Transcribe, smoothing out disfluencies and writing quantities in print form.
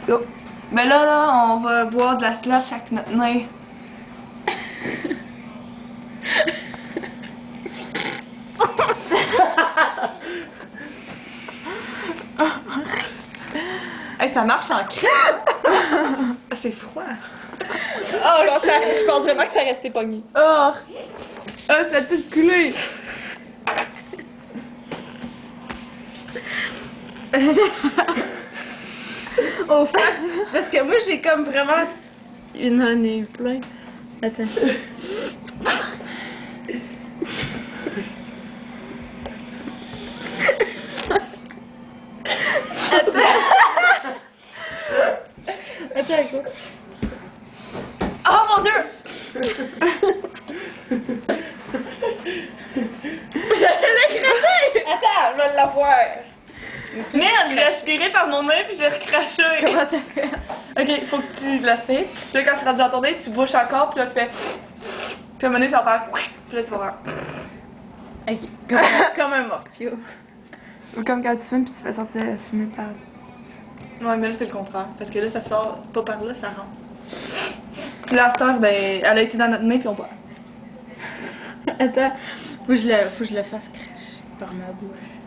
go. Mais là, on va boire de la slush avec notre nez. Hey, ça marche en crème! C'est froid. Oh, genre, je pense vraiment que ça restait pogné. Oh! Ah, ça a tout coulé! Au fait, parce que moi, j'ai comme vraiment une année plein. Attends. Attends, quoi? Oh mon dieu! Attends, je vais l'avoir. Merde, j'ai aspiré par mon nez puis j'ai recraché. Comment ça fait? Ok, faut que tu la fais. Puis là, quand tu rentres dans ton nez, tu bouches encore, puis là, tu fais. Puis à un moment donné, ça va faire. Puis là, tu vas voir. Ok, comme un morphio. Ou comme quand tu fumes, puis tu fais sortir la fumée par. Ouais, mais là, c'est le contraire. Parce que là, ça sort pas par là, ça rentre. Puis là, à cette heure, ben, elle a été dans notre nez, puis on boit. Attends, faut que je le fasse cracher par ma bouche.